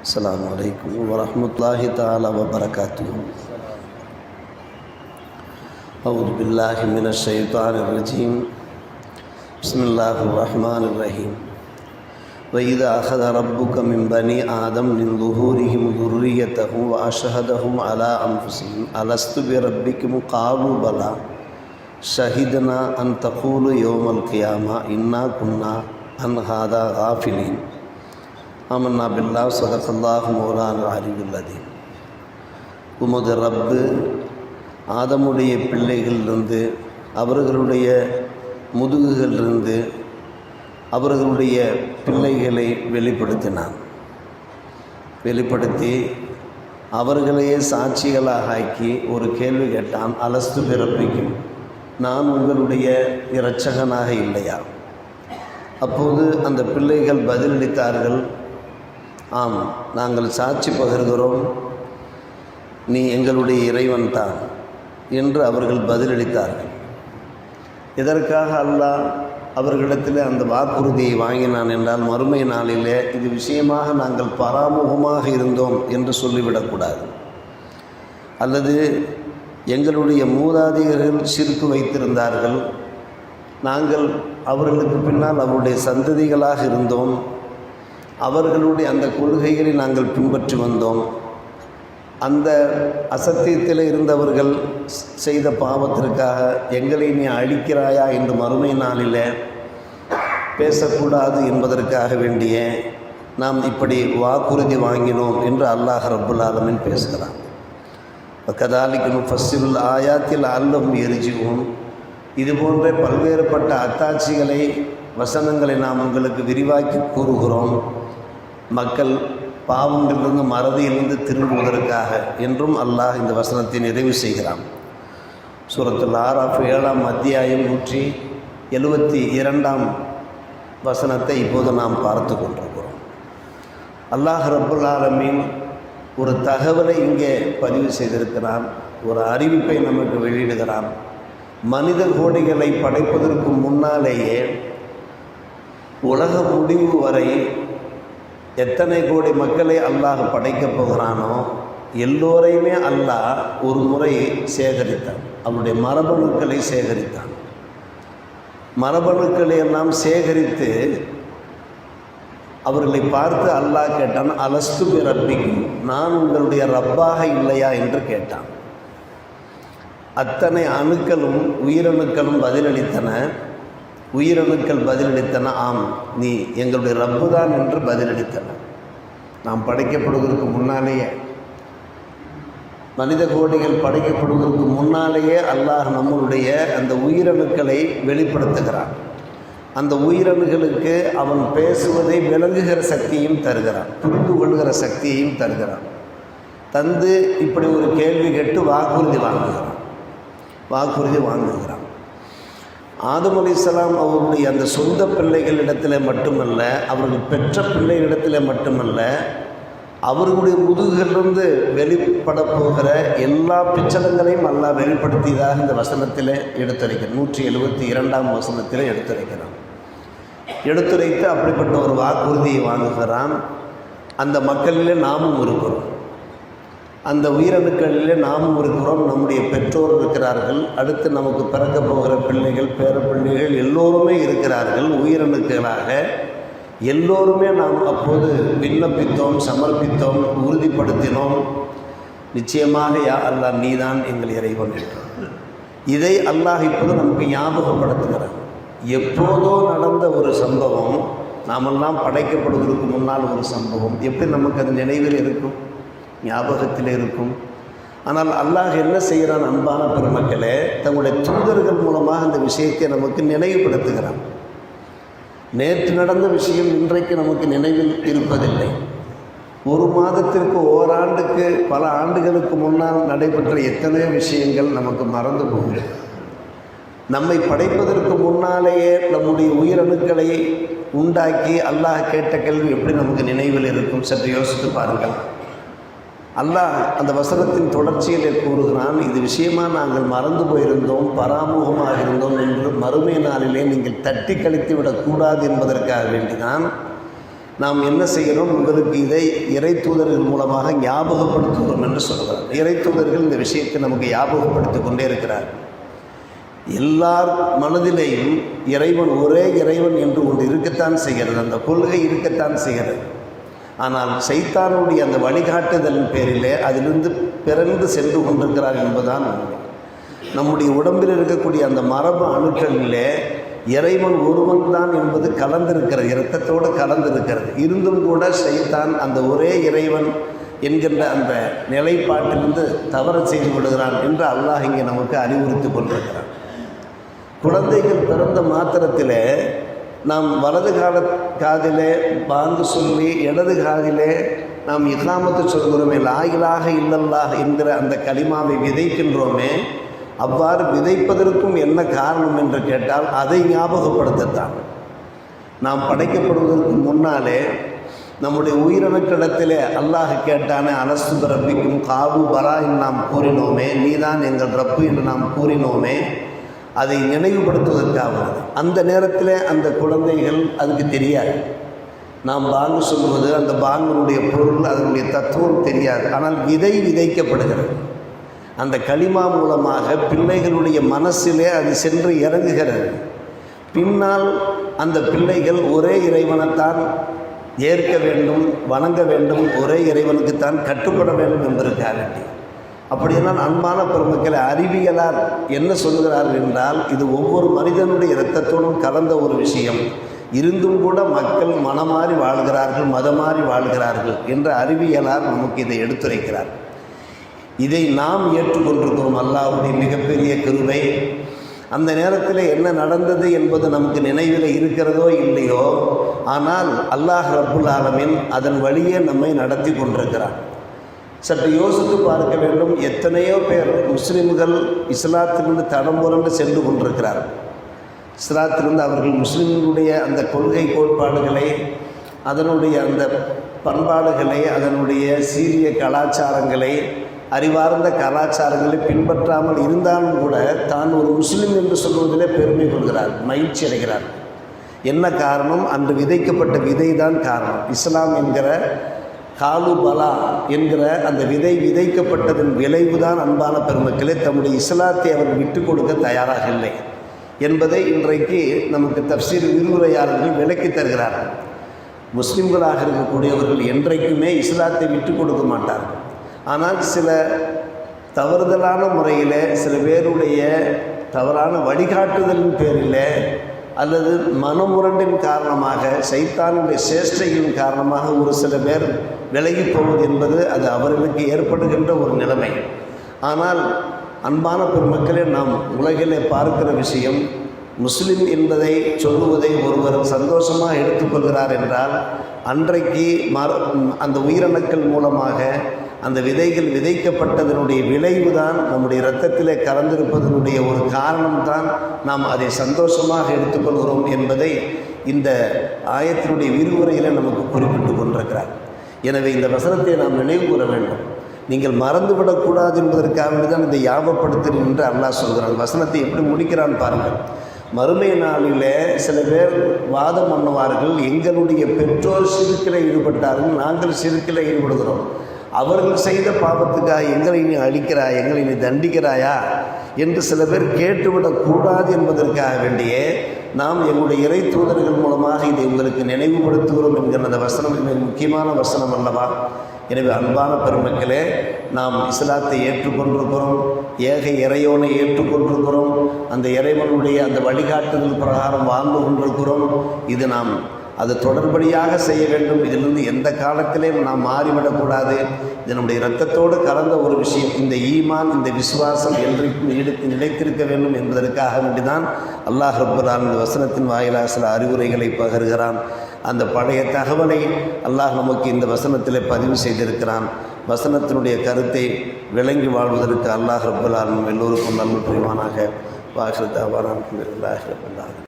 अस्सलामु अलैकुम वरहमतुल्लाहि ताला वबरकातुहू। औज़ु बिल्लाहि मिनश शैतानिर रजीम। बिस्मिल्लाहिर रहमानिर रहीम। व इज़ा अख़ज़ रब्बुका मिन बनी आदम मिन ज़ुहूरिहिम ज़ुर्रिय्यतहुम व अशहदहुम अला अनफुसिहिम अलस्तु बिरब्बिकुम क़ालू बला शहिदना अन तक़ूलू यौमल क़ियामा इन्ना कुन्ना अन हाज़ा गाफ़िलीन। ஆமன்னா பில்லாஹ் ஸதகல்லாஹு மௌலானா அலியுல் அஸீம். உமது ரப்பு ஆதமுடைய பிள்ளைகளிலிருந்து அவர்களுடைய முதுகுகளிலிருந்து அவர்களுடைய பிள்ளைகளை வெளிப்படுத்தி அவர்களையே சாட்சிகளாக ஆக்கி ஒரு கேள்வி கேட்டான். அலஸ்து பிறப்பிக்கும், நான் உங்களுடைய இரட்சகனாக இல்லையா? அப்போது அந்த பிள்ளைகள் பதிலளித்தார்கள், ஆம், நாங்கள் சாட்சி பகர்கிறோம், நீ எங்களுடைய இறைவன் தான் என்று அவர்கள் பதிலளித்தார்கள். இதற்காக அல்லாஹ் அவர்களிடத்தில் அந்த வாக்குறுதியை வாங்கினான் என்றால் மறுமை நாளிலே இது விஷயமாக நாங்கள் பராமுகமாக இருந்தோம் என்று சொல்லிவிடக்கூடாது. அல்லது எங்களுடைய மூதாதையர்கள் ஷிர்க் வைத்திருந்தார்கள், நாங்கள் அவர்களுக்கு பின்னால் அவருடைய சந்ததிகளாக இருந்தோம், அவர்களுடைய அந்த கொள்கைகளை நாங்கள் பின்பற்றி வந்தோம், அந்த அசத்தியத்தில் இருந்தவர்கள் செய்த பாவத்திற்காக எங்களை நீ அழிக்கிறாயா என்று மறுமை நாளில் பேசக்கூடாது என்பதற்காக வேண்டிய நாம் இப்படி வாக்குறுதி வாங்கினோம் என்று அல்லாஹ் ரப்புல் ஆலமீன் பேசுகிறான். கதாலிக்கு முஃபஸ்ஸிருல் ஆயாத்தில் அல்லஹும் யர்ஜிஊன். இது போன்ற பல்வேறுபட்ட அத்தாட்சிகளை வசனங்களை நாம் உங்களுக்கு விரிவாக்கி கூறுகிறோம், மக்கள் பாவங்களிலிருந்து மறதியிலிருந்து திரும்புவதற்காக என்றும் அல்லாஹ் இந்த வசனத்தை நிறைவு செய்கிறான். சூரத்துல் ஆராஃப் 7ஆம் அத்தியாயம் 172ஆம் வசனத்தை இப்போது நாம் பார்த்து கொண்டிருக்கிறோம். அல்லாஹ் ரப்புல் ஆலமீன் ஒரு தகவலை இங்கே பதிவு செய்திருக்கிறான், ஒரு அறிவிப்பை நமக்கு வெளியிடுகிறான். மனித கோடிகளை படைப்பதற்கு முன்னாலேயே உலக முடிவு வரை எத்தனை கோடி மக்களை அல்லாஹ் படைக்கப் போகிறானோ எல்லோரையுமே அல்லாஹ் ஒரு முறை சேகரித்தான், அவருடைய மரபணுக்களை சேகரித்தான். மரபணுக்களை எல்லாம் சேகரித்து அவர்களை பார்த்து அல்லாஹ் கேட்டான், அலஸ்து பிறப்பிக்கும், நான் உங்களுடைய ரப்பாக இல்லையா என்று கேட்டான். அத்தனை அணுக்களும் உயிரணுக்களும் பதிலளித்தன. உயிரணுக்கள் பதிலளித்தன, ஆம், நீ எங்களுடைய ரப்பு தான் என்று பதிலளித்தன. நாம் படைக்கப்படுவதற்கு முன்னாலேயே, மனித கோடிகள் படைக்கப்படுவதற்கு முன்னாலேயே அல்லாஹ் நம்மளுடைய அந்த உயிரணுக்களை வெளிப்படுத்துகிறான். அந்த உயிரணுகளுக்கு அவன் பேசுவதை விளங்குகிற சக்தியும் தருகிறான், புரிந்து கொள்கிற சக்தியையும் தருகிறான். தந்து இப்படி ஒரு கேள்வி கேட்டு வாக்குறுதி வாங்குகிறான். ஆதம் அலைஹிஸ்ஸலாம் அவருடைய அந்த சொந்த பிள்ளைகளிடத்தில் மட்டுமல்ல, அவர்கள் பெற்ற பிள்ளைகளிடத்தில் மட்டுமல்ல, அவர்களுடைய முதுகிலிருந்து வெளிப்பட போகிற எல்லா பிச்சலங்களையும் அல்லாஹ் வெளிப்படுத்தியதாக இந்த வசனத்தில் எடுத்துரைக்கிறான். 172ஆம் வசனத்தில் எடுத்துரைத்து அப்படிப்பட்ட ஒரு வாக்குறுதியை வாங்குகிறான். அந்த மக்களிலே நாமும் இருக்கிறோம், அந்த உயிரணுக்களிலே நாமும் இருக்கிறோம், நம்முடைய பெற்றோர் இருக்கிறார்கள், அடுத்து நமக்கு பிறக்க போகிற பிள்ளைகள் பேரப்பிள்ளைகள் எல்லோருமே இருக்கிறார்கள். உயிரணுக்களாக எல்லோருமே நாம் அப்போது விண்ணப்பித்தோம், சமர்ப்பித்தோம், உறுதிப்படுத்தினோம், நிச்சயமாக யா அல்லாஹ் நீதான் எங்கள் இறைவன் என்று. இதை அல்லாஹ் இப்போது நமக்கு ஞாபகப்படுத்துகிறார். எப்போதோ நடந்த ஒரு சம்பவம், நாமெல்லாம் படைக்கப்படுவதற்கு முன்னால் ஒரு சம்பவம், எப்படி நமக்கு அது நினைவில் இருக்கும், ஞாபகத்தில் இருக்கும். ஆனால் அல்லாஹ் என்ன செய்கிறான், அன்பான பெருமக்களே, தங்களுடைய தூதர்கள் மூலமாக அந்த விஷயத்தை நமக்கு நினைவுபடுத்துகிறான். நேற்று நடந்த விஷயம் இன்றைக்கு நமக்கு நினைவில் இருப்பதில்லை. ஒரு மாதத்திற்கு ஓராண்டுக்கு பல ஆண்டுகளுக்கு முன்னால் நடைபெற்ற எத்தனையோ விஷயங்கள் நமக்கு மறந்து போகும். நம்மை படைப்பதற்கு முன்னாலேயே நம்முடைய உயிரணுக்களை உண்டாக்கி அல்லாஹ் கேட்ட கேள்வி எப்படி நமக்கு நினைவில் இருக்கும்? சற்று யோசித்து பாருங்கள். அல்லாஹ் அந்த வசனத்தின் தொடர்ச்சியிலே கூறுகிறான், இது விஷயமாக நாங்கள் மறந்து போயிருந்தோம், பராமுகமாக இருந்தோம் என்று மறுமை நாளிலே நீங்கள் தட்டி கழித்து விடக்கூடாது என்பதற்காக வேண்டிதான் நாம் என்ன செய்கிறோம், உங்களுக்கு இதை இறை தூதர்கள் மூலமாக ஞாபகப்படுத்துகிறோம் என்று சொல்கிறார். இறை தூதர்கள் இந்த விஷயத்தை நமக்கு ஞாபகப்படுத்தி கொண்டே இருக்கிறார். எல்லார் மனதிலேயும் இறைவன் ஒரே இறைவன் என்று ஒன்று இருக்கத்தான் செய்கிறது, அந்த கொள்கை இருக்கத்தான் செய்கிறது. ஆனால் சைத்தானுடைய அந்த வழிகாட்டுதலின் பேரிலே அதிலிருந்து பிறந்து சென்று கொண்டிருக்கிறார் என்பதுதான் உண்மை. நம்முடைய உடம்பில் இருக்கக்கூடிய அந்த மரபு அணுக்களிலே இறைவன் ஒருவன் தான் என்பது கலந்திருக்கிறது, இரத்தத்தோடு கலந்திருக்கிறது. இருந்தும் கூட சைத்தான் அந்த ஒரே இறைவன் என்கின்ற அந்த நிலைப்பாட்டிலிருந்து தவறு செய்து விடுகிறான் என்று அல்லாஹ் இங்கே நமக்கு அறிவுறுத்தி கொண்டிருக்கிறான். குழந்தைகள் பிறந்த மாத்திரத்திலே நாம் வலது காதிலே பாங்கு சொல்லி இடது காதிலே நாம் இஸ்லாமத்து சொல்கிறோமே, லா இலாஹ இல்லல்லாஹ் என்கிற அந்த கலிமாவை விதைக்கின்றோமே, அவ்வாறு விதைப்பதற்கும் என்ன காரணம் என்று கேட்டால் அதை ஞாபகப்படுத்தத்தான். நாம் படைக்கப்படுவதற்கு முன்னாலே நம்முடைய உயிரணுக்களிடத்திலே அல்லாஹ் கேட்டானே, அலஸ்து ரப்பிக்கும் காவு பரா என்று நாம் கூறினோமே, நீதான் எங்கள் ரப்பு என்று நாம் கூறினோமே, அதை நினைவுபடுத்துவதற்காக அந்த நேரத்தில் அந்த குழந்தைகள் அதுக்கு தெரியாது. நாம் பாங்கு சொல்வது, அந்த பாங்கினுடைய பொருள், அதனுடைய தத்துவம் தெரியாது. ஆனால் விதை விதைக்கப்படுகிறது. அந்த களிமா மூலமாக பிள்ளைகளுடைய மனசிலே அது சென்று இறங்குகிறது. பின்னால் அந்த பிள்ளைகள் ஒரே இறைவனைத்தான் ஏற்க வேண்டும், வணங்க வேண்டும், ஒரே இறைவனுக்குத்தான் கட்டுப்பட வேண்டும் என்பதற்காக. அப்படியெல்லாம் அன்பான பெருமக்களை அறிவியலார் என்ன சொல்கிறார்கள் என்றால், இது ஒவ்வொரு மனிதனுடைய இரத்தத்தோடும் கலந்த ஒரு விஷயம். இருந்தும் கூட மக்கள் மனமாறி வாழ்கிறார்கள், மதமாறி வாழ்கிறார்கள் என்ற அறிவியலார் நமக்கு இதை எடுத்துரைக்கிறார். இதை நாம் ஏற்றுக்கொண்டிருக்கிறோம். அல்லாஹ்வுடைய மிகப்பெரிய கிருபை. அந்த நேரத்தில் என்ன நடந்தது என்பது நமக்கு நினைவில் இருக்கிறதோ இல்லையோ, ஆனால் அல்லாஹ் ரப்புல் ஆலமீன் அதன் வழியே நம்மை நடத்தி கொண்டிருக்கிறார். சற்று யோசித்து பார்க்க வேண்டும். எத்தனையோ பேர் முஸ்லீம்கள் இஸ்லாத்திலிருந்து தடம்புரண்டு சென்று கொண்டிருக்கிறார். இஸ்லாத்திலிருந்து அவர்கள் முஸ்லீம்களுடைய அந்த கொள்கை கோட்பாடுகளை, அதனுடைய அந்த பண்பாடுகளை, அதனுடைய சீரிய கலாச்சாரங்களை, அறிவார்ந்த கலாச்சாரங்களை பின்பற்றாமல் இருந்தாலும் கூட தான் ஒரு முஸ்லீம் என்று சொல்வதிலே பெருமை கொள்கிறார், மகிழ்ச்சி அடைகிறார். என்ன காரணம்? அன்று விதைக்கப்பட்ட விதை தான் காரணம். இஸ்லாம் என்கிற காலு பலா என்கிற அந்த விதை விதைக்கப்பட்டதன் விளைவுதான் அன்பான பெருமக்களே தம்முடைய இஸ்லாத்தை அவர் விட்டு கொடுக்க தயாராக இல்லை என்பதை இன்றைக்கு நமக்கு தஃப்சீர் விரிவுரையாளர்கள் விளக்கி தருகிறார்கள். முஸ்லிம்களாக இருக்கக்கூடியவர்கள் என்றைக்குமே இஸ்லாத்தை விட்டு கொடுக்க மாட்டார்கள். ஆனால் சில தவறுதலான முறையில் சில பேருடைய தவறான வழிகாட்டுதலின் பேரில் அல்லது மனமுரண்டின் காரணமாக, சைத்தானுடைய சேஷ்டைகளின் காரணமாக ஒரு சில பேர் விலகி போவது என்பது அது அவர்களுக்கு ஏற்படுகின்ற ஒரு நிலைமை. ஆனால் அன்பான பெருமக்களே, நாம் உலகிலே பார்க்கிற விஷயம், முஸ்லிம் என்பதை சொல்லுவதை ஒருவர் சந்தோஷமாக எடுத்துக்கொள்கிறார் என்றால், அன்றைக்கு அந்த உயிரணுக்கள் மூலமாக அந்த விதைகள் விதைக்கப்பட்டதனுடைய விளைவு தான் நம்முடைய இரத்தத்திலே கலந்திருப்பதனுடைய ஒரு காரணம்தான் நாம் அதை சந்தோஷமாக எடுத்துக்கொள்கிறோம் என்பதை இந்த ஆயத்தினுடைய விரிவுரையில் நமக்கு குறிப்பிட்டு கொண்டிருக்கிறார். எனவே இந்த வசனத்தை நாம் நினைவு கூற வேண்டும். நீங்கள் மறந்துவிடக்கூடாது என்பதற்காக தான் இதை ஞாபகப்படுத்துகிறேன் என்று அல்லாஹ் சொல்கிறான். வசனத்தை எப்படி முடிக்கிறான்னு பாருங்கள். மறுமை நாளில் சில பேர் வாதம் பண்ணுவார்கள், எங்களுடைய பெற்றோர் சிறுக்கில் ஈடுபட்டார்கள், நாங்கள் சிறுக்கில் ஈடுபடுகிறோம், அவர்கள் செய்த பாவத்துக்காக எங்களை நீ அழிக்கிறாய், எங்களை நீ தண்டிக்கிறாயா என்று சில பேர் கேட்டுவிடக்கூடாது என்பதற்காக வேண்டியே நாம் எங்களுடைய இறை தூதர்கள் மூலமாக இதை உங்களுக்கு நினைவுபடுத்துகிறோம் என்கிற அந்த வசனம் மிக முக்கியமான வசனம் அல்லவா? எனவே அன்பான பெருமக்களே, நாம் இஸ்லாத்தை ஏற்றுக்கொண்டிருக்கிறோம், ஏக இறைவனை ஏற்றுக்கொண்டிருக்கிறோம், அந்த இறைவனுடைய அந்த வழிகாட்டுதல் பிரகாரம் வாழ்ந்து கொண்டிருக்கிறோம். இது நாம் அது தொடர்படியாக செய்ய வேண்டும். இதிலிருந்து எந்த காலத்திலேயும் நாம் மாறிவிடக்கூடாது. இது நம்முடைய இரத்தத்தோடு கலந்த ஒரு விஷயம். இந்த ஈமான், இந்த விசுவாசம் என்றைக்கும் நிலைத்திருக்க வேண்டும் என்பதற்காக வேண்டிதான் அல்லாஹ் ரப்பல் ஆலமீன் இந்த வசனத்தின் வாயிலாக சில அறிவுரைகளை பகர்கிறான். அந்த பழைய தகவலை அல்லாஹ் நமக்கு இந்த வசனத்திலே பதிவு செய்திருக்கிறான். வசனத்தினுடைய கருத்தை விளங்கி வாழ்வதற்கு அல்லாஹ் ரப்பல் ஆலமீன் எல்லோருக்கும் நன்மை புரிவானாக. வாஹிரு தஅவானா அல்ஹம்துலில்லாஹி ரப்பில் ஆலமீன்.